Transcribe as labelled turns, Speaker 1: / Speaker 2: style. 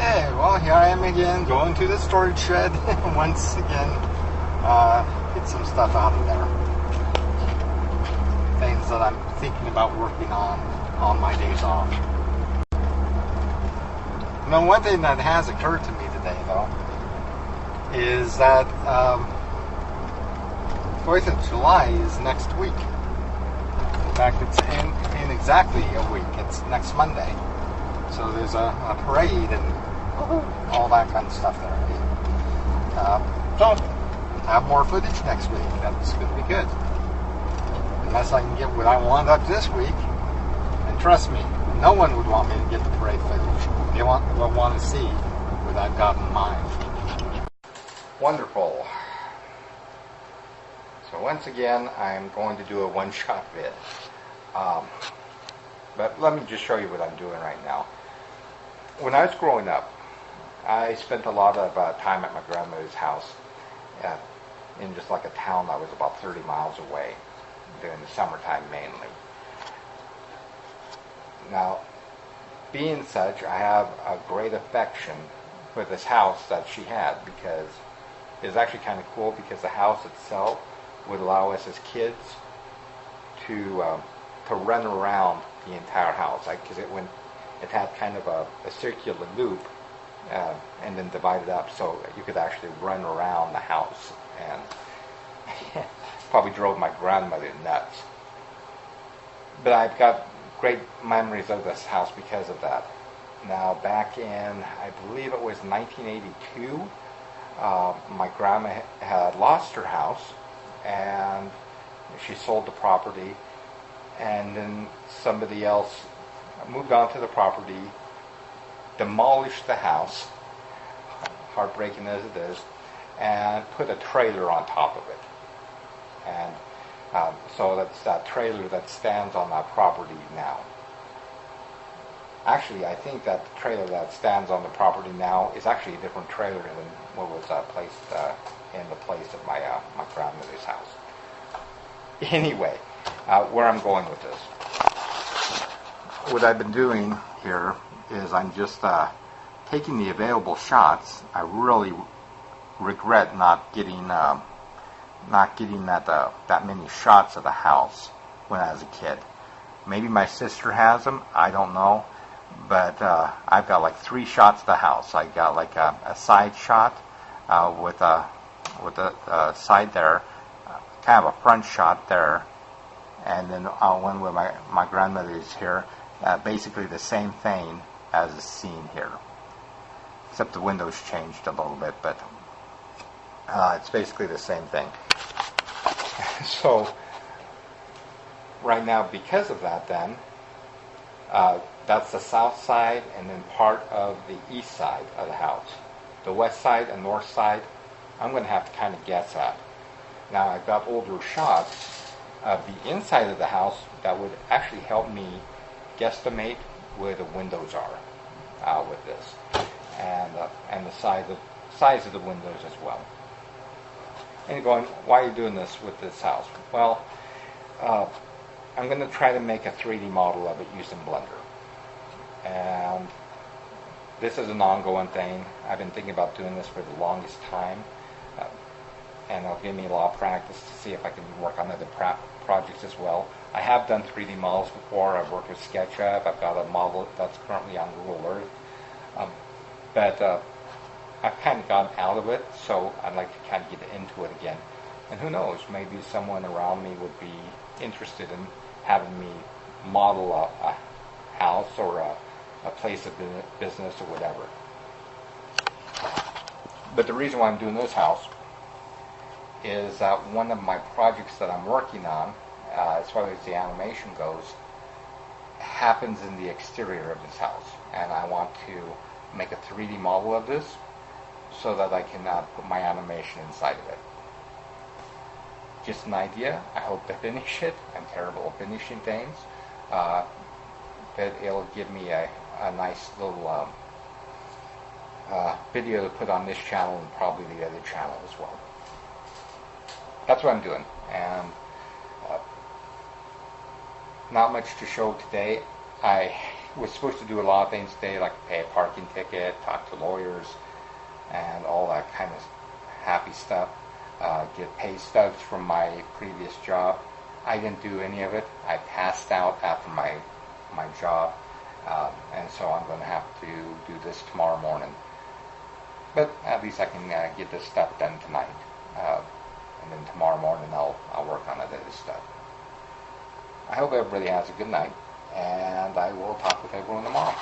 Speaker 1: Okay, well, here I am again, going to the storage shed once again. Get some stuff out of there. Things that I'm thinking about working on my days off. Now, one thing that has occurred to me today, though, is that 4th of July is next week. In fact, it's in exactly a week. It's next Monday. So there's a parade and all that kind of stuff there. So have more footage next week. That's going to be good. Unless I can get what I want up this week. And trust me, no one would want me to get the parade footage. They will want to see what I've got in mind. Wonderful. So once again, I'm going to do a one-shot vid. But let me just show you what I'm doing right now. When I was growing up, I spent a lot of time at my grandmother's house in just like a town that was about 30 miles away during the summertime mainly. Now, being such, I have a great affection for this house that she had because it's actually kind of cool because the house itself would allow us as kids to run around the entire house, because it had kind of a circular loop and then divided up so you could actually run around the house, and probably drove my grandmother nuts. But I've got great memories of this house because of that. Now, back in, I believe it was 1982, my grandma had lost her house and she sold the property, and then somebody else moved onto the property, demolished the house, heartbreaking as it is, and put a trailer on top of it. And so that's that trailer that stands on that property now. Actually, I think that the trailer that stands on the property now is actually a different trailer than what was placed in the place of my grandmother's house. Anyway, where I'm going with this. What I've been doing here is I'm just taking the available shots. I really regret not getting that many shots of the house when I was a kid. Maybe my sister has them, I don't know, but I've got like 3 shots of the house. I got like a side shot with a side there, kind of a front shot there, and then one where my grandmother is here. Basically the same thing as is seen here, except the windows changed a little bit, but it's basically the same thing. So right now, because of that, then that's the south side and then part of the east side of the house. The west side and north side, I'm going to have to kind of guess at. Now, I've got older shots of the inside of the house that would actually help me guesstimate where the windows are with this, and the size of the windows as well. And you're going, why are you doing this with this house? Well, I'm going to try to make a 3D model of it using Blender. And this is an ongoing thing. I've been thinking about doing this for the longest time. And it'll give me a lot of practice to see if I can work on other projects as well. I have done 3D models before. I've worked with SketchUp. I've got a model that's currently on Google Earth. But I've kind of gotten out of it, so I'd like to kind of get into it again. And who knows, maybe someone around me would be interested in having me model a house or a place of business or whatever. But the reason why I'm doing this house is one of my projects that I'm working on, as far as the animation goes, happens in the exterior of this house. And I want to make a 3D model of this so that I can put my animation inside of it. Just an idea. I hope to finish it. I'm terrible at finishing things. But it'll give me a nice little video to put on this channel and probably the other channel as well. That's what I'm doing. And not much to show today. I was supposed to do a lot of things today, like pay a parking ticket, talk to lawyers, and all that kind of happy stuff. Get pay stubs from my previous job. I didn't do any of it. I passed out after my job, and so I'm going to have to do this tomorrow morning. But at least I can get this stuff done tonight, and then tomorrow morning I'll work on other stuff. I hope everybody has a good night, and I will talk with everyone tomorrow.